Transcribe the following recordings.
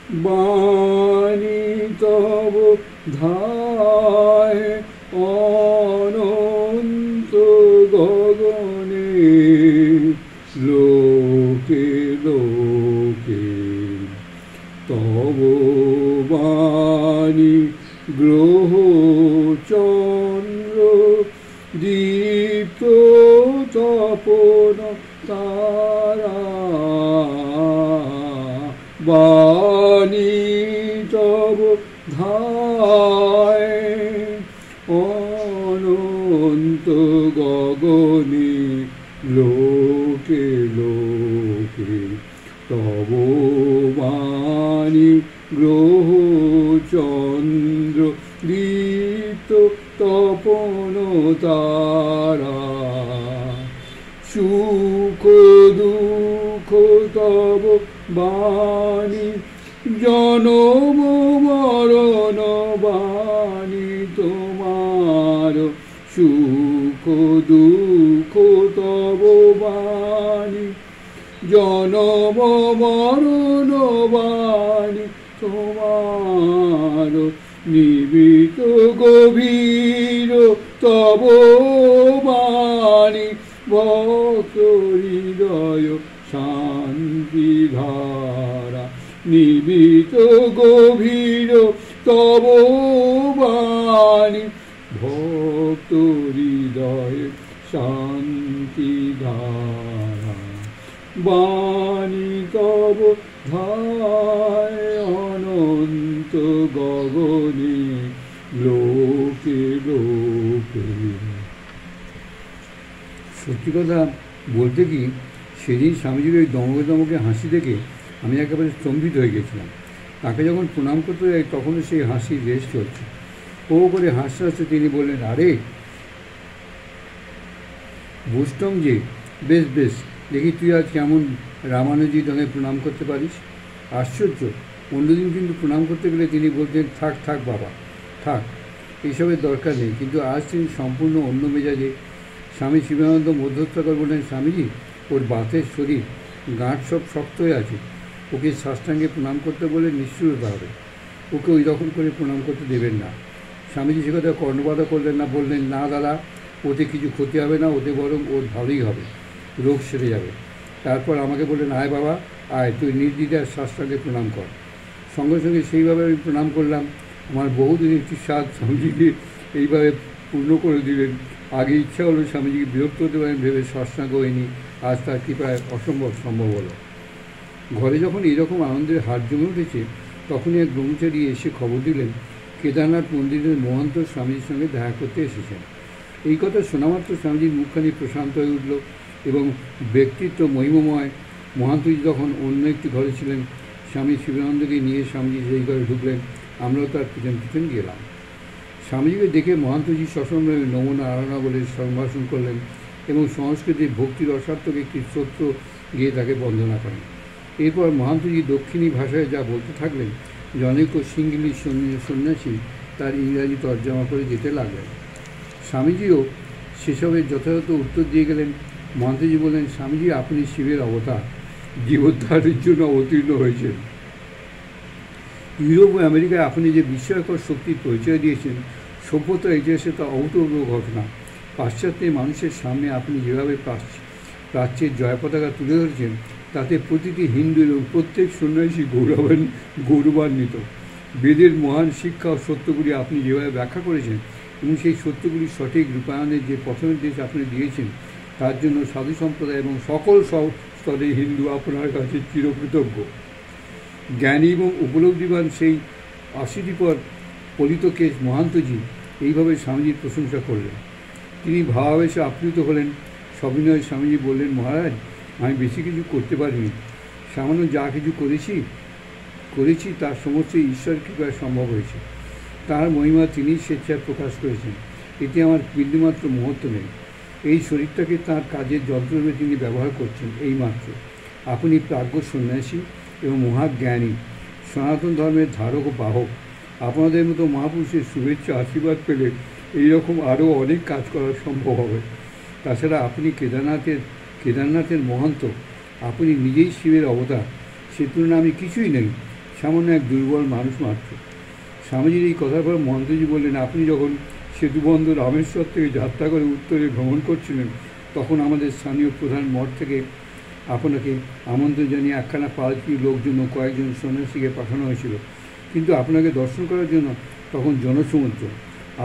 বাণী তব ধায় অনন্ত গগনে, লোকে লোকে তব বাণী গ্রহ চন্দ্র দীপ্ত তপন তারা, বাণী তব ধায় অনন্ত গগনে, লোকে লোকে তব বাণী গ্রহ চন্দ্র দীপ্ত তপন তারা, সুখ দুঃখ তব বাণী জনম মরণ বাণী তোমার, সুখ দুঃখ তব বাণী জনম মরণ বাণী তোমার, নিবিত গভীর তব বাণী ভক্ত হৃদয় শান্তি ধারা, নিবিত গভীর তব বাণী ভক্ত হৃদয় শান্তি ধারা, বাণী তব ধায় অনন্ত গগনে, লোকে লোকে। সত্যি কথা বলতে কি, সেদিন স্বামীজির ওই দমকে দমকে হাসি দেখে আমি একেবারে স্তম্ভিত হয়ে গেছিলাম। তাকে যখন প্রণাম করতে যাই তখনও সেই হাসির রেশ চলছে। ও করে হাসতে হাসতে তিনি বললেন, আরে বুঝতাম যে, বেশ বেশ, দেখি তুই আজ কেমন রামানুজি ঢঙে প্রণাম করতে পারিস। আশ্চর্য, অন্যদিন কিন্তু প্রণাম করতে গেলে তিনি বলতেন, থাক থাক বাবা থাক, এইসবের দরকার নেই। কিন্তু আজ তিনি সম্পূর্ণ অন্য মেজাজে। স্বামী শিবানন্দ মধ্যস্থ করে বললেন, স্বামীজি, ওর বাতের শরীর, গাঁট সব শক্ত হয়ে আছে, ওকে সাষ্টাঙ্গে প্রণাম করতে বলে নিশ্চয়তা হবে, ওকে ওই রকম করে প্রণাম করতে দেবেন না। স্বামীজি সে কথা কর্ণপাত করলেন না, বললেন, না দাদা, ওতে কিছু ক্ষতি হবে না, ওতে বরং ওর ভালোই হবে, রোগ সেরে যাবে। তারপর আমাকে বললেন, আয় বাবা আয়, তুই নির্দ্বিধায় সাষ্টাঙ্গে প্রণাম কর। সঙ্গে সঙ্গে সেইভাবে আমি প্রণাম করলাম। আমার বহুদিন একটি স্বাদ স্বামীজিকে এইভাবে পূর্ণ করে দিলেন। আগে ইচ্ছা হলো স্বামীজিকে বিরক্ত হতে পারেন ভেবে সাষ্টাঙ্গ হয়নি, আজ তার কৃপায় অসম্ভব সম্ভব হলো। ঘরে যখন এরকম আনন্দের হাট জমে উঠেছে, তখনই এক ব্রহ্মচারী এসে খবর দিলেন, কেদারনাথ মন্দিরের মহন্ত স্বামীজির সঙ্গে দেখা করতে এসেছেন। এই কথা শোনামাত্র স্বামীজির মুখখানি প্রশান্ত হয়ে উঠল এবং ব্যক্তিত্ব মহিমময় মহান্তজি তখন অন্য একটি ঘরে ছিলেন। স্বামী শিবানন্দকে নিয়ে স্বামীজি সেই ঘরে ঢুকলেন। আমরাও তার পিছন পিছন গেলাম। স্বামীজিকে দেখে মহান্তজি সসম্ভ্রমে নমুনা আরাধনা বলে সম্ভাষণ করলেন এবং সংস্কৃতির ভক্তির অসার্থক একটি স্তোত্র গিয়ে তাকে বন্দনা করেন। এরপর মহান্তজি দক্ষিণী ভাষায় যা বলতে থাকলেন, জনৈক সিংহলি সন্ন্যাসী তার ইংরাজি তর্জমা করে যেতে লাগলেন। স্বামীজিও সেসবের যথাযথ উত্তর দিয়ে গেলেন। মহান্তজি বললেন, স্বামীজি, আপনি শিবের অবতার, জীবোদ্ধারের জন্য অবতীর্ণ হয়েছেন। ইউরোপ ও আমেরিকায় আপনি যে বিস্ময়কর শক্তির পরিচয় দিয়েছেন, সভ্যতার ইতিহাসে তা অভূতপূর্ব ঘটনা। পাশ্চাত্যের মানুষের সামনে আপনি যেভাবে প্রাচ্যের জয় পতাকা তুলে ধরেছেন, তাতে প্রতিটি হিন্দু এবং প্রত্যেক সন্ন্যাসী গৌরবান্বিত। বেদের মহান শিক্ষা ও সত্যগুলি আপনি যেভাবে ব্যাখ্যা করেছেন এবং সেই সত্যগুলির সঠিক রূপায়ণের যে পথনির্দেশ আপনি দিয়েছেন, তার জন্য সাধু সম্প্রদায় এবং সকল স্তরের হিন্দু আপনার কাছে চিরকৃতজ্ঞ। জ্ঞানী এবং উপলব্ধিবান সেই 80টি পর পলিতকেশ মহান্তজি এইভাবে স্বামীজির প্রশংসা করলেন। তিনি ভাবাবেশে আপ্লুত হলেন। সবিনয় স্বামীজি বললেন, মহারাজ, আমি বেশি কিছু করতে পারিনি, সামান্য যা কিছু করেছি তার সমস্ত ঈশ্বর কৃপায় সম্ভব হয়েছে। তার মহিমা তিনি স্বেচ্ছায় প্রকাশ করেছেন, এতে আমার বিন্দুমাত্র মুহূর্ত নেই। এই শরীরটাকে তাঁর কাজের যন্ত্ররূপে তিনি ব্যবহার করছেন, এই মাত্র। আপনি প্রাজ্ঞ সন্ন্যাসী এবং মহাজ্ঞানী, সনাতন ধর্মের ধারক ও বাহক। আপনাদের মতো মহাপুরুষের শুভেচ্ছা আশীর্বাদ পেলে এইরকম আরও অনেক কাজ করা সম্ভব হবে। তাছাড়া আপনি কেদারনাথের মহন্ত, আপনি নিজেই শিবের অবতার, সে তুলনায় আমি কিছুই নেই। সামান্য এক দুর্বল মানুষ মাত্র। স্বামীজির এই কথার পর মহন্তজি বললেন, আপনি যখন সেতুবন্ধ রামেশ্বর থেকে যাত্রা করে উত্তরে ভ্রমণ করছিলেন, তখন আমাদের স্থানীয় প্রধান মঠ থেকে আপনাকে আমন্ত্রণ জানিয়ে একখানা পালকি লোকজন ও কয়েকজন সন্ন্যাসীকে পাঠানো হয়েছিল, কিন্তু আপনাকে দর্শন করার জন্য তখন জনসমুদ্র।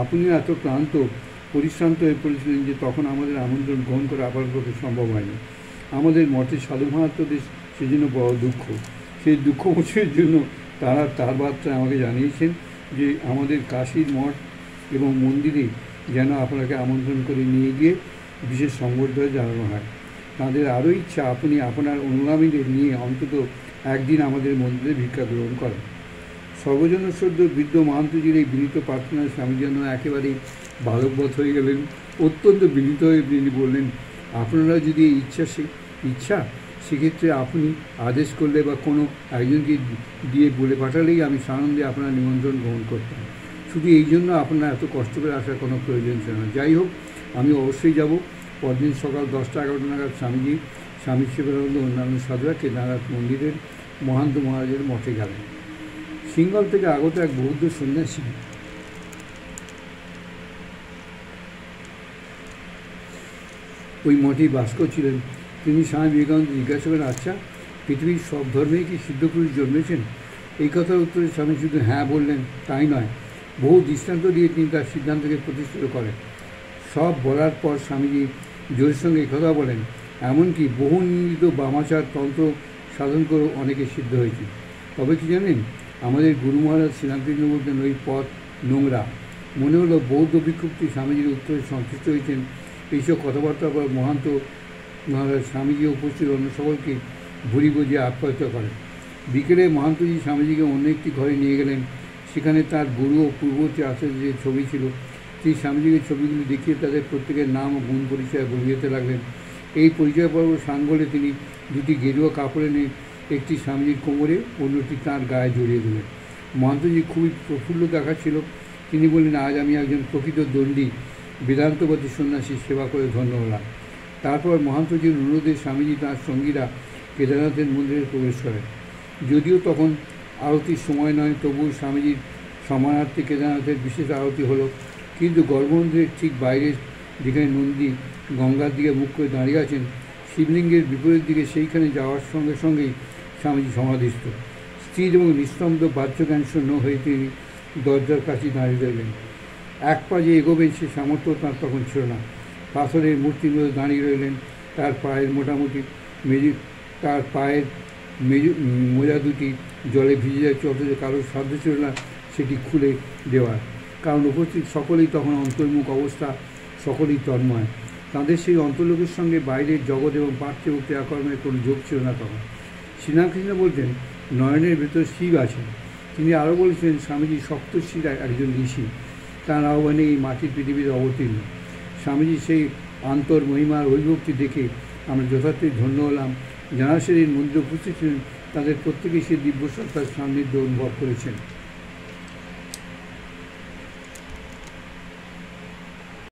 আপনি এত ক্লান্ত পরিশ্রান্ত হয়ে পড়েছিলেন যে তখন আমাদের আমন্ত্রণ গ্রহণ করা আপনার পক্ষে সম্ভব হয়নি। আমাদের মঠের সাধু মহাত্মাদের সেজন্য বড় দুঃখ। সেই দুঃখ মোচনের জন্য তারা তার বার্তায় আমাকে জানিয়েছেন যে আমাদের কাশীর মঠ এবং মন্দিরে যেন আপনাকে আমন্ত্রণ করে নিয়ে গিয়ে বিশেষ সংবর্ধনা জানানো হয়। তাঁদের আরও ইচ্ছা আপনি আপনার অনুগামীদের নিয়ে অন্তত একদিন আমাদের মন্দিরে ভিক্ষা গ্রহণ করেন। সর্বজন শ্রদ্ধ বৃদ্ধ মহান্তজির এই বিনীত প্রার্থনায় স্বামী যেন একেবারেই বালকবৎ হয়ে গেলেন। অত্যন্ত বিনীত হয়ে তিনি বললেন, আপনারা যদি এই ইচ্ছা সেক্ষেত্রে আপনি আদেশ করলে বা কোনো একজনকে দিয়ে বলে পাঠালেই আমি সানন্দে আপনার নিমন্ত্রণ গ্রহণ করতাম। শুধু এই জন্য আপনার এত কষ্ট করে আসার কোনো প্রয়োজন ছিল না। যাই হোক, আমি অবশ্যই যাব। পরদিন সকাল 10টা-11টা নাগাদ স্বামী শিবানন্দ অন্যান্য সাধুরা কেদারনাথ মন্দিরের মহান্ত মহারাজের মঠে গেলেন। সিঙ্গল থেকে আগত এক বৌদ্ধ সন্ন্যাসী ওই মঠেই বাস করছিলেন। তিনি স্বামী বিবেকানন্দ জিজ্ঞাসা করেন, আচ্ছা, পৃথিবীর সব ধর্মেই কি সিদ্ধ পুরুষ জন্মেছেন? এই কথার উত্তরে স্বামী শুধু হ্যাঁ বললেন তাই নয়, বহু দৃষ্টান্ত দিয়ে তিনি তার সিদ্ধান্তকে প্রতিষ্ঠিত করেন। সব বলার পর স্বামীজি জোরের সঙ্গে কথা বলেন, এমনকি বহু নিন্দিত বামাচার তন্ত্র সাধন করেও অনেকে সিদ্ধ হয়েছে। তবে কি জানেন, আমাদের গুরু মহারাজ শ্রীরামকৃষ্ণ বলতেন ওই পথ নোংরা। মনে হলো বৌদ্ধ ভিক্ষুকটি স্বামীজির উত্তরে সন্তুষ্ট হয়েছেন। এইসব কথাবার্তার পর মহান্ত মহারাজ স্বামীজি উপস্থিত অন্য সকলকে ভুরি বুঝিয়ে আপ্যায়িত করেন। বিকেলে মহান্তজি স্বামীজিকে অন্য একটি ঘরে নিয়ে গেলেন। সেখানে তার গুরু ও পূর্ববর্তী আচার্যের ছবি ছিল। তিনি স্বামীজিকে ছবিগুলি দেখিয়ে তাদের প্রত্যেকের নাম ও গুণ পরিচয় বলে যেতে লাগলেন। এই পরিচয় পর্ব সাঙ্গলে তিনি দুটি গেরুয়া কাপড় এনে একটি স্বামীজির কোমরে, অন্যটি তাঁর গায়ে জড়িয়ে দিলেন। মহান্তজি খুবই প্রফুল্ল দেখাচ্ছিল। তিনি বললেন, আজ আমি একজন প্রকৃত দণ্ডী বেদান্তবাদী সন্ন্যাসী সেবা করে ধন্য হলাম। তারপর মহান্তজির অনুরোধে স্বামীজি তাঁর সঙ্গীরা কেদারনাথের মন্দিরে প্রবেশ করেন। যদিও তখন আরতির সময় নয়, তবুও স্বামীজির সম্মানার্থে কেদারনাথের বিশেষ আরতি হলো। কিন্তু গর্ভমন্দিরের ঠিক বাইরের যেখানে নন্দী গঙ্গার দিকে মুখ করে দাঁড়িয়ে আছেন, শিবলিঙ্গের বিপরীত দিকে সেইখানে যাওয়ার সঙ্গে সঙ্গেই স্বামীজি সমাধিস্থ। স্থির এবং নিস্তব্ধ বাহ্যজ্ঞান শূন্য হয়ে তিনি দরজার কাছে দাঁড়িয়ে রইলেন। এক পা যে এগোবেন সে সামর্থ্য তাঁর তখন ছিল না। পাথরের মূর্তির মধ্যে দাঁড়িয়ে রইলেন। তার পায়ের মোজা দুটি জলে ভিজে যাচ্ছে, অথচ কারোর সাধ্য ছিল না সেটি খুলে দেওয়ার, কারণ উপস্থিত সকলেই তখন অন্তর্মুখ অবস্থা, সকলেই তন্ময়। তাঁদের সেই অন্তর্লোকের সঙ্গে বাইরের জগৎ এবং পার্থিব ক্রিয়াকর্মের কোনো যোগ ছিল না তখন। শ্রীরামকৃষ্ণ বলতেন, নয়নের ভেতর শিব আছেন। তিনি আরও বলেছিলেন, স্বামীজি সপ্তর্ষির একজন ঋষি, তাঁর আহ্বানে এই মাটির পৃথিবীতে অবতীর্ণ। স্বামীজি সেই আন্তর্মহিমার অভিভক্তি দেখে আমরা যথার্থই ধন্য হলাম। যাঁরা সেদিন মন্দিরে উপস্থিত ছিলেন তাদের প্রত্যেকেই সেই দিব্য সত্তার সান্নিধ্য অনুভব করেছেন।